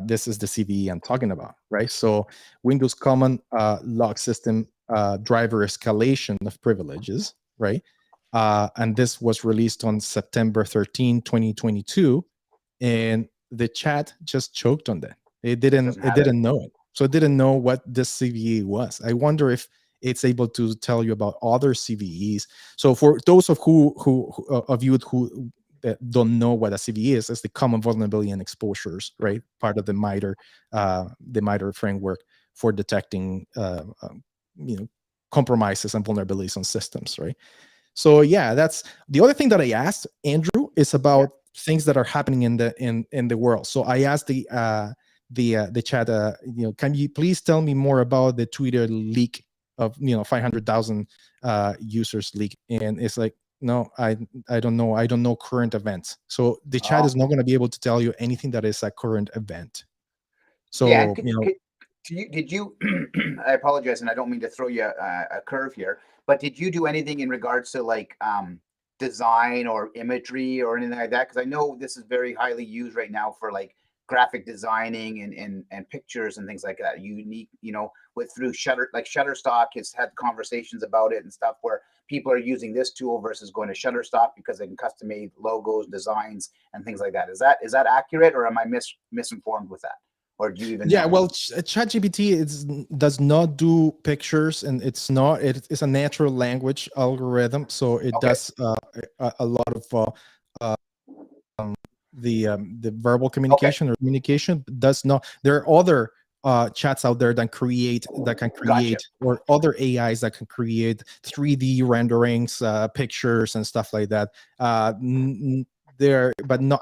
this is the CVE I'm talking about, right? So Windows common log system driver escalation of privileges, right? And this was released on September 13, 2022. And the chat just choked on that. It didn't know it. So it didn't know what this CVE was. I wonder if it's able to tell you about other CVEs. So for those of you who don't know what a CVE is, it's the common vulnerability and exposures, right? Part of the MITRE framework for detecting compromises and vulnerabilities on systems, right? So yeah, that's the other thing that I asked Andrew is about things that are happening in the world. So I asked the chat, can you please tell me more about the Twitter leak of 500,000 users leak? And it's like, no, I don't know. I don't know current events. So the chat is not going to be able to tell you anything that is a current event. So did you? I apologize, and I don't mean to throw you a curve here, but did you do anything in regards to like design or imagery or anything like that? Because I know this is very highly used right now for like graphic designing and pictures and things like that. Unique, through Shutterstock has had conversations about it and stuff where people are using this tool versus going to Shutterstock because they can custom made logos, designs, and things like that. Is that accurate, or am I misinformed with that? Or do you even know? Well, ChatGPT does not do pictures, and it's a natural language algorithm, so it does a lot of the verbal communication or communication. Does not. There are other chats out there that can create or other AIs that can create 3D renderings, pictures and stuff like that. But no,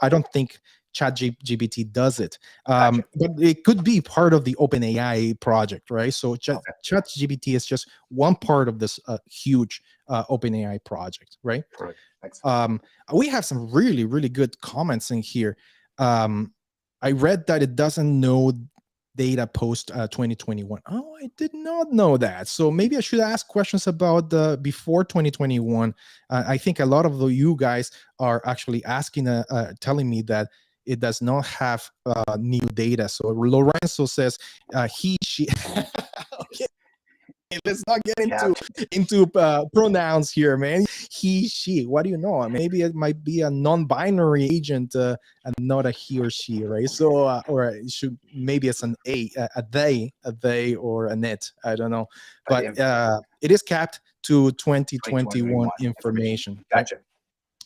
I don't think ChatGPT does it. But it could be part of the OpenAI project, right? So ChatGPT is just one part of this huge OpenAI project, right? We have some really, really good comments in here. I read that it doesn't know data post 2021. Oh, I did not know that. So maybe I should ask questions about the before 2021. I think a lot of you guys are actually asking, telling me that it does not have new data. So Lorenzo says she. Okay. Let's not get Yeah. into pronouns here, man. He, she. What do you know? Maybe it might be a non-binary agent, and not a he or she, right? So, or it should maybe it's an a they, or an it. I don't know, But but it is capped to 2021 2021 information. information, right? Gotcha.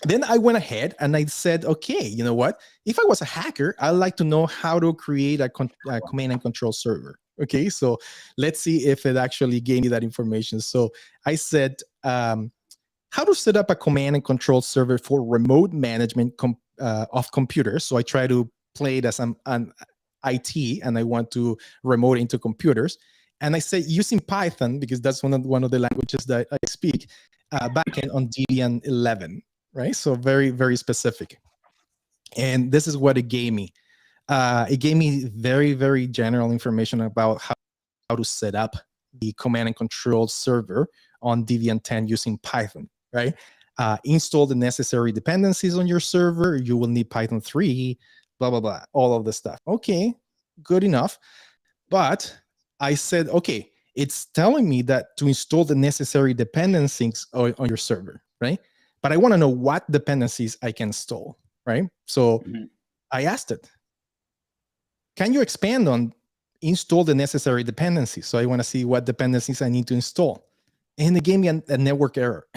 Then I went ahead and I said, okay, you know what? If I was a hacker, I'd like to know how to create a command and control server. Okay, so let's see if it actually gave me that information. So I said, how to set up a command and control server for remote management of computers. So I try to play it as an IT, and I want to remote into computers. And I say using Python, because that's one of the languages that I speak, backend on Debian 11, right? So very, very specific. And this is what it gave me. It gave me very, very general information about how to set up the command and control server on Debian 10 using Python, right? Install the necessary dependencies on your server. You will need Python 3, blah, blah, blah, all of the stuff. Okay, good enough. But I said, okay, it's telling me that to install the necessary dependencies on your server, right? But I want to know what dependencies I can install, right? So I asked it, can you expand on install the necessary dependencies? So I want to see what dependencies I need to install. And it gave me a network error.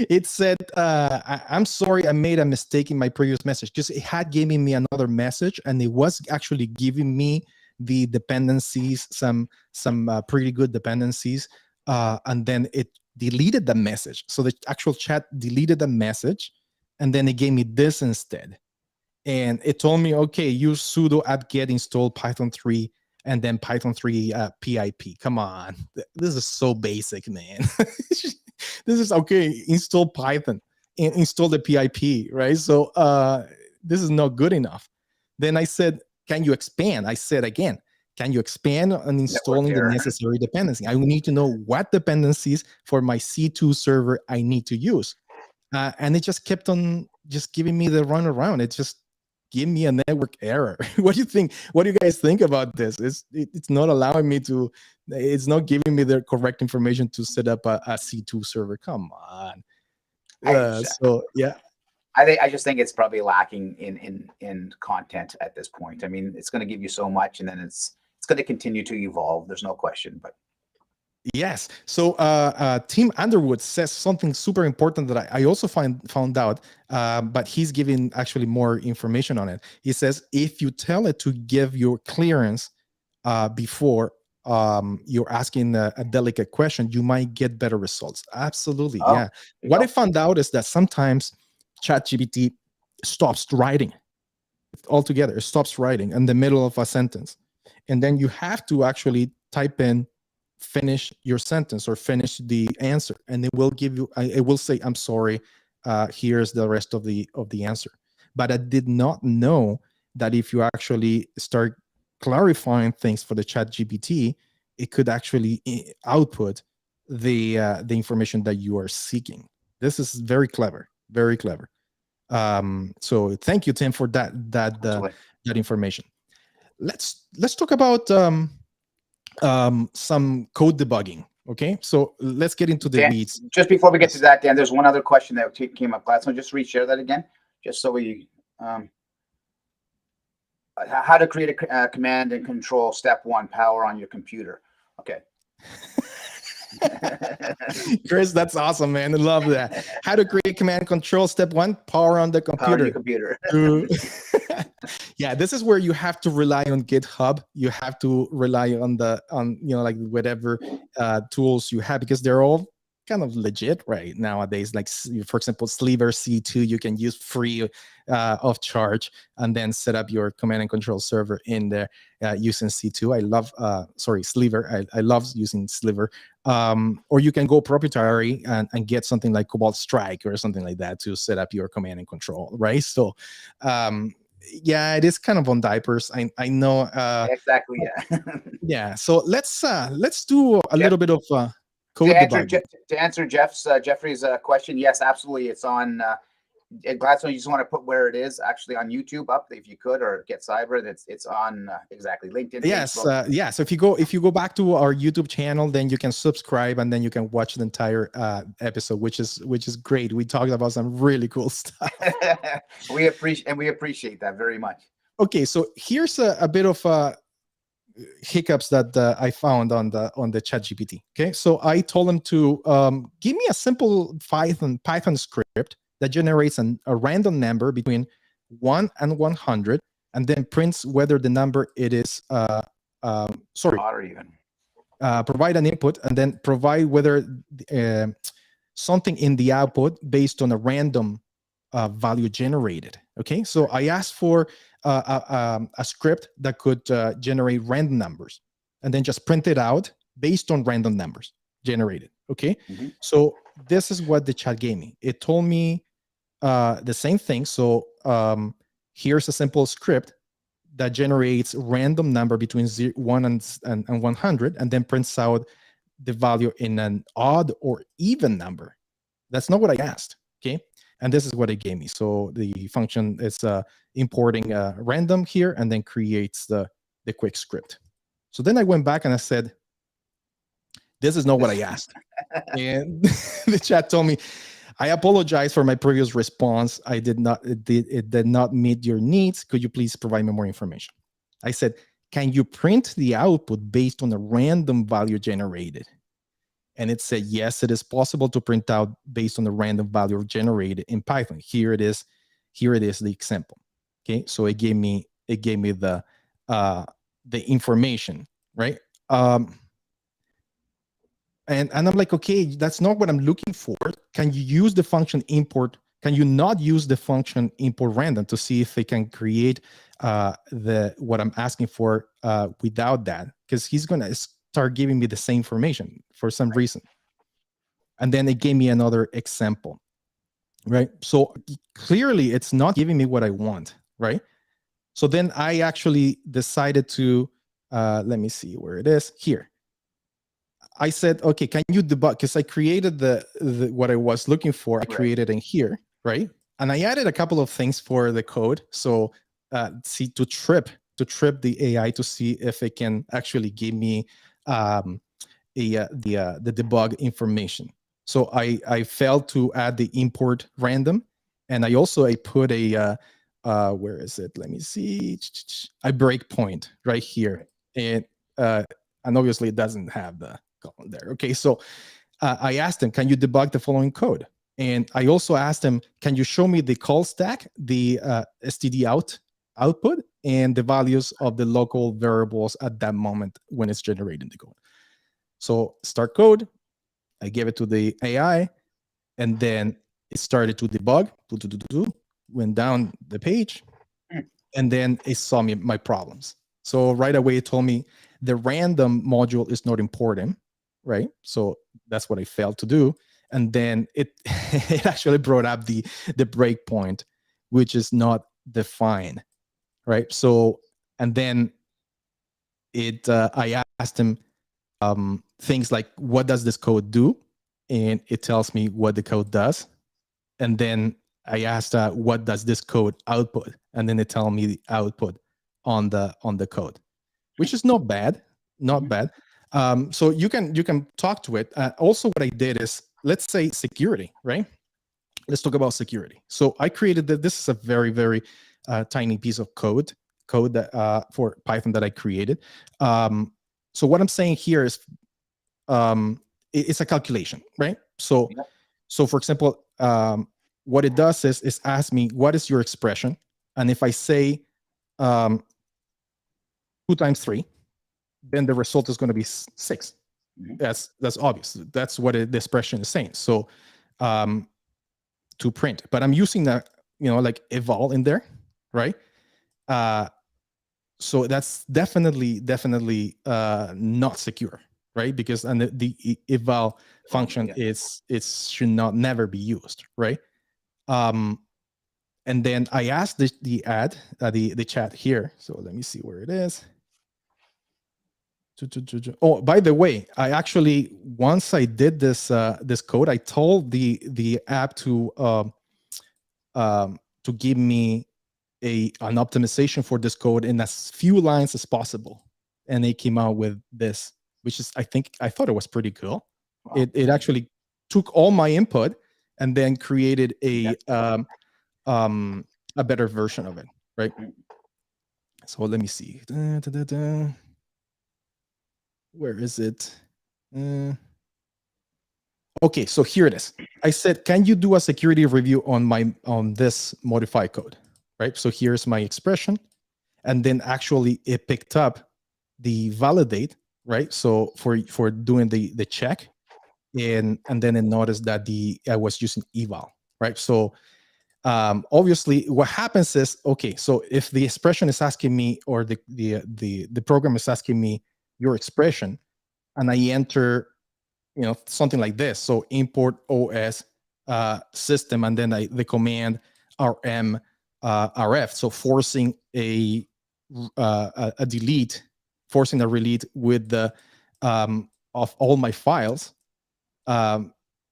It said, I'm sorry, I made a mistake in my previous message, because it had given me another message, and it was actually giving me the dependencies, some pretty good dependencies, and then it deleted the message. So the actual chat deleted the message, and then it gave me this instead. And it told me, okay, use sudo apt-get install Python 3 and then Python 3 pip. Come on, this is so basic, man. This is okay. Install Python and install the pip, right? So this is not good enough. Then I said, can you expand? I said again, can you expand on installing the necessary dependency? I need to know what dependencies for my C2 server I need to use. And it just kept on just giving me the runaround. It just gave me a network error. What do you think? What do you guys think about this? It's not allowing me to. It's not giving me the correct information to set up a C2 server. Come on. So yeah. I just think it's probably lacking in content at this point. I mean, it's going to give you so much, and then it's going to continue to evolve. There's no question, but. Yes. So Tim Underwood says something super important that I also found out, but he's giving actually more information on it. He says, if you tell it to give your clearance before you're asking a delicate question, you might get better results. Absolutely. Oh, yeah. What I found out is that sometimes ChatGPT stops writing altogether. It stops writing in the middle of a sentence. And then you have to actually type in finish your sentence or finish the answer, and it will give you, it will say, I'm sorry, here's the rest of the answer. But I did not know that if you actually start clarifying things for the chat GPT, it could actually output the information that you are seeking. This is very clever, very clever. So thank you, Tim, for that information. Let's talk about some code debugging. Okay, so let's get into the Dan, weeds. just before we get to that, Dan, there's one other question that came up last time. Just reshare that again, just so we how to create a command and control step 1, power on your computer. Okay. Chris, that's awesome, man. I love that. How to create command control step 1, power on the computer. Power on your computer. Yeah, this is where you have to rely on GitHub. You have to rely on like whatever tools you have, because they're all kind of legit right nowadays. Like, for example, Sliver C2, you can use free of charge, and then set up your command and control server in there using C2. I love Sliver. I love using Sliver. Or you can go proprietary and get something like Cobalt Strike or something like that to set up your command and control, right? So yeah, it is kind of on diapers. I know. Exactly. Yeah. Yeah. So let's do a little bit of code debugging. To answer Jeffrey's question, yes, absolutely. It's on Gladstone, you just want to put where it is actually on YouTube up if you could, or get cyber. It's on exactly LinkedIn, Yes, Facebook. so if you go back to our YouTube channel, then you can subscribe and then you can watch the entire episode, which is great. We talked about some really cool stuff. We appreciate that very much. Okay, so here's a bit of hiccups that I found on the ChatGPT. Okay, so I told him to give me a simple Python script that generates a random number between 1 and 100, and then prints whether the number it is sorry, Or even provide an input and then provide whether uh, something in the output based on a random value generated. Okay, so I asked for a script that could generate random numbers and then just print it out based on random numbers generated. Okay, so this is what the chat gave me. It told me the same thing. So here's a simple script that generates random number between 1 and 100 and then prints out the value in an odd or even number. That's not what I asked. Okay, and this is what it gave me. So the function is importing random here and then creates the quick script. So then I went back and I said, this is not what I asked. And the chat told me, I apologize for my previous response. It did not meet your needs. Could you please provide me more information? I said, can you print the output based on a random value generated? And it said, yes, it is possible to print out based on the random value generated in Python. Here it is. Here it is, the example. Okay, so it gave me the information, right? And I'm like, okay, that's not what I'm looking for. Can you use the function import? Can you not use the function import random to see if it can create what I'm asking for without that? Because he's gonna start giving me the same information for some reason. And then it gave me another example, right? So clearly it's not giving me what I want, right? So then I actually decided to, let me see where it is, here. I said, okay, can you debug? Because I created the what I was looking for. I created in here, right? And I added a couple of things for the code. So to trip the AI to see if it can actually give me the debug information. So I failed to add the import random, and I put a where is it? Let me see, a breakpoint right here, and obviously it doesn't have the column there. Okay, so I asked him, can you debug the following code? And I also asked him, can you show me the call stack, the std output, and the values of the local variables at that moment when it's generating the code? So start code, I gave it to the AI, and then it started to debug, went down the page, and then it saw me my problems. So right away it told me the random module is not important, right? So that's what I failed to do. And then it it actually brought up the breakpoint, which is not defined, right? So and then I asked him things like, what does this code do? And it tells me what the code does. And then I asked, what does this code output? And then it tells me the output on the code, which is not bad, not bad. So you can talk to it. Also, what I did is, let's say security, right? Let's talk about security. So I created that. This is a very, very tiny piece of code that for Python that I created. So what I'm saying here is it's a calculation, right? So for example, what it does is ask me, what is your expression? And if I say 2 times 3, then the result is going to be 6. That's obvious. That's what the expression is saying. So to print, but I'm using that, like eval in there, right? So that's definitely not secure, right? Because and the eval function should not never be used, right? And then I asked the chat here. So let me see where it is. Oh, by the way, I actually, once I did this this code, I told the app to to give me an optimization for this code in as few lines as possible, and they came out with this, which is I thought it was pretty cool. Wow. It actually took all my input and then created a better version of it, right? So let me see. Where is it? Okay, so here it is. I said, can you do a security review on this modified code, right? So here's my expression, and then actually it picked up the validate, right? So for doing the check, and then it noticed that I was using eval, right? So obviously what happens is, okay, so if the expression is asking me, or the program is asking me your expression, and I enter something like this, so import os system, and then the command rm rf, so forcing a delete, forcing a delete with the of all my files.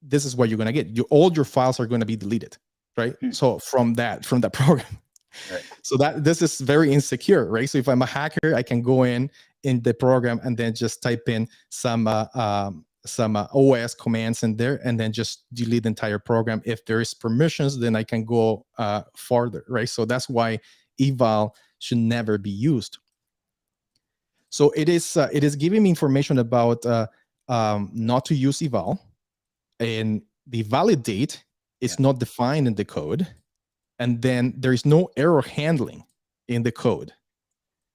This is what you're going to get. All your files are going to be deleted, right? So from that program. Right. So this is very insecure, right? So if I'm a hacker, I can go in the program and then just type in some OS commands in there, and then just delete the entire program. If there is permissions, then I can go farther, right? So that's why eval should never be used. So it is giving me information about not to use eval, and the validate is not defined in the code, and then there is no error handling in the code.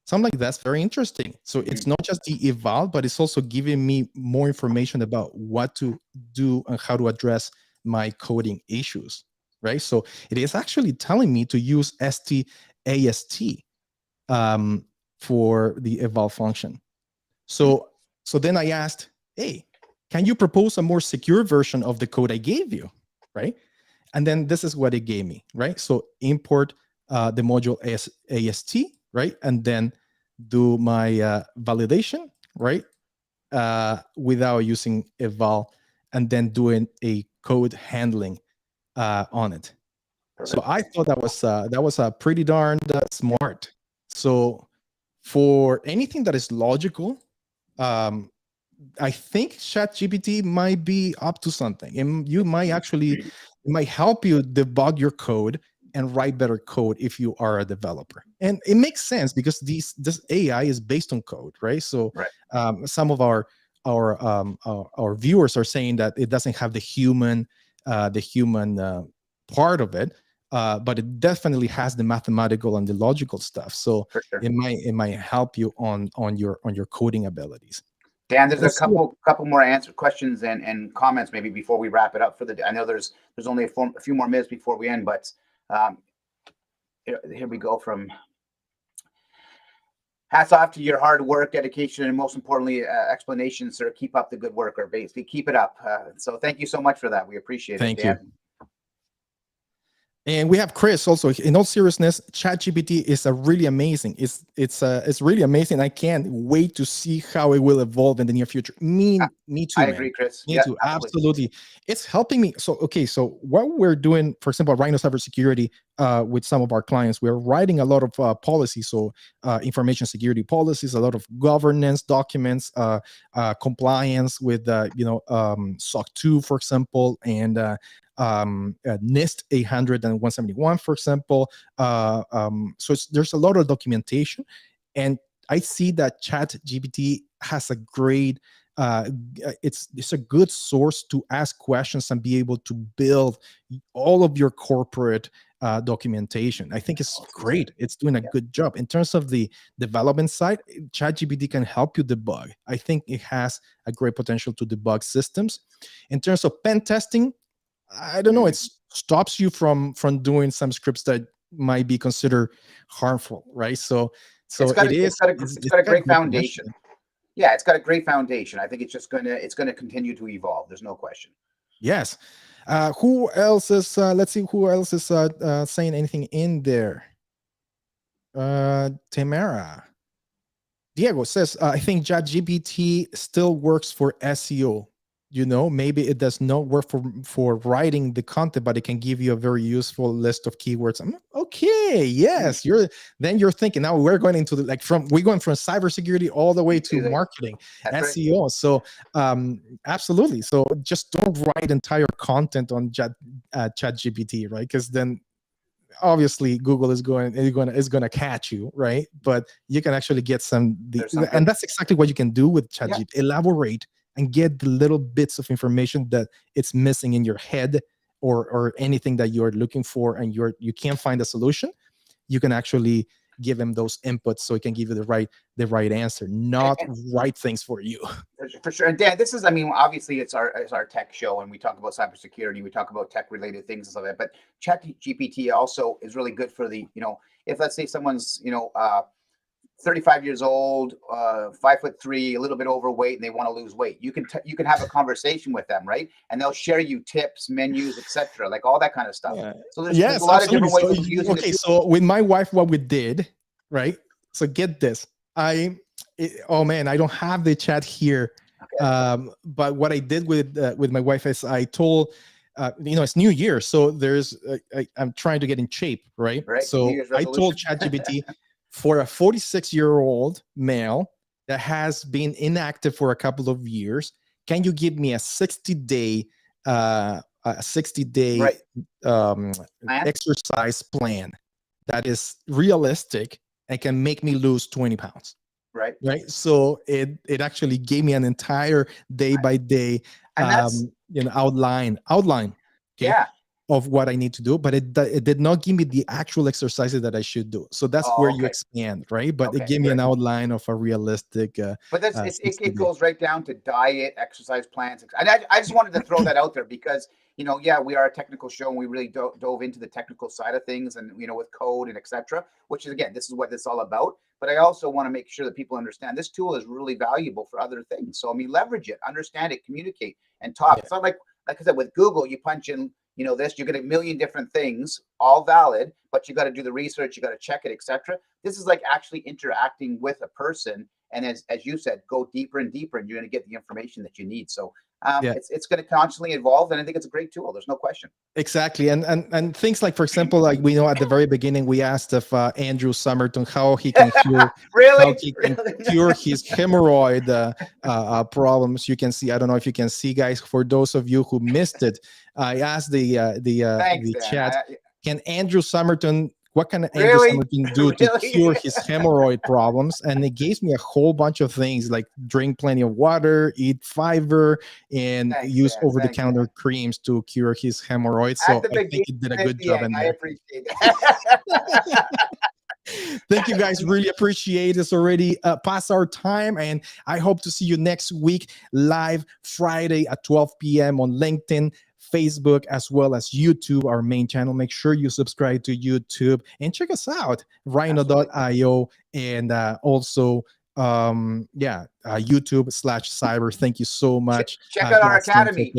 Something like that's very interesting. So it's not just the eval, but it's also giving me more information about what to do and how to address my coding issues, right? So it is actually telling me to use STAST for the eval function. So then I asked, hey, can you propose a more secure version of the code I gave you, right? And then this is what it gave me, right? So import the module AST, right? And then do my validation, right? Without using eval, and then doing a code handling on it. So I thought that was a pretty darn smart. So for anything that is logical, I think ChatGPT might be up to something, and you might actually, it might help you debug your code and write better code if you are a developer. And it makes sense because this AI is based on code, right? So some of our viewers are saying that it doesn't have the human part of it, but it definitely has the mathematical and the logical stuff. So it might help you on your coding abilities. Dan, there's a couple more questions and comments maybe before we wrap it up for the day. I know there's only a few more minutes before we end, but here we go. From hats off to your hard work, dedication, and most importantly, explanations, sir. Keep up the good work, or basically keep it up. So thank you so much for that. We appreciate it, Dan. You. And we have Chris also. In all seriousness, ChatGPT is really amazing. It's really amazing. I can't wait to see how it will evolve in the near future. Me too. I man. agree, Chris. Me too. Absolutely. It's helping me. So so what we're doing, for example, Rhino Cybersecurity, with some of our clients, we're writing a lot of policies. So information security policies, a lot of governance documents, compliance with SOC 2, for example, and NIST 800 and 171, for example. So there's a lot of documentation, and I see that ChatGPT has a great it's a good source to ask questions and be able to build all of your corporate documentation. I think it's great. It's doing a good job. In terms of the development side, ChatGPT can help you debug. I think it has a great potential to debug systems. In terms of pen testing, I don't know. It stops you from doing some scripts that might be considered harmful, right? So it's got a great foundation. Yeah, it's got a great foundation. I think it's gonna continue to evolve. There's no question. Yes. Who else is? Let's see. Who else is saying anything in there? Tamara. Diego says, I think ChatGPT still works for SEO. maybe it does not work for writing the content, but it can give you a very useful list of keywords. Okay, yes, you're thinking now we're going into we're going from cybersecurity all the way to marketing, That's right. SEO. So absolutely. So just don't write entire content on ChatGPT, right? Because then obviously Google is going to catch you, right? But you can actually get and that's exactly what you can do with ChatGPT. Elaborate and get the little bits of information that it's missing in your head, or anything that you're looking for, and you can't find a solution. You can actually give him those inputs so it can give you the right answer, not write things for you. For sure. And Dan, this is, I mean, obviously it's our tech show, and we talk about cybersecurity, we talk about tech related things and stuff like that. But ChatGPT also is really good for if let's say someone's, 35 years old, 5'3", a little bit overweight, and they want to lose weight. You can have a conversation with them, right? And they'll share you tips, menus, etc., like all that kind of stuff. Yeah. So there's a lot of different ways of using it. Okay, so with my wife, what we did, right? So get this. Oh man, I don't have the chat here. Okay. But what I did with my wife is I told, it's New Year, so I'm trying to get in shape, right? So I told ChatGPT, for a 46-year-old male that has been inactive for a couple of years, can you give me a 60-day exercise plan that is realistic and can make me lose 20 pounds? Right. So it actually gave me an entire day by day outline. Okay? Yeah. Of what I need to do, but it did not give me the actual exercises that I should do. So that's where you expand, right? But it gave me an outline of a realistic. But it goes right down to diet, exercise plans. And I just wanted to throw that out there because we are a technical show, and we really dove into the technical side of things, and with code and etc. Which is, again, this is what it's all about. But I also want to make sure that people understand this tool is really valuable for other things. So I mean, leverage it, understand it, communicate, and talk. Yeah. It's not like I said with Google, you punch in this, you get a million different things, all valid, but you got to do the research, you got to check it, etc. This is like actually interacting with a person, and as you said, go deeper and deeper, and you're going to get the information that you need. So it's going to constantly evolve, and I think it's a great tool. There's no question. Exactly, and things like, for example, like we know at the very beginning, we asked if Andrew Somerton how he can cure cure his hemorrhoid problems. You can see, I don't know if you can see, guys. For those of you who missed it, I asked the chat, can Andrew Somerton? What can Andrew Somerton do to cure his hemorrhoid problems? And it gives me a whole bunch of things, like drink plenty of water, eat fiber, and use over-the-counter creams to cure his hemorrhoids. So I think he did a good job in there. I appreciate that. Thank you, guys. Really appreciate it. It's already past our time, and I hope to see you next week live Friday at 12 p.m. on LinkedIn, Facebook, as well as YouTube, our main channel. Make sure you subscribe to YouTube and check us out, rhino.io, and also YouTube/cyber. Thank you so much. Check out our academy.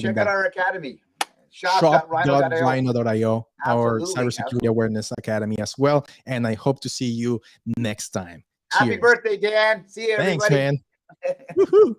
Shop.rhino.io, our cybersecurity awareness academy as well. And I hope to see you next time. Cheers. Happy birthday, Dan. See you, everybody. Thanks, man.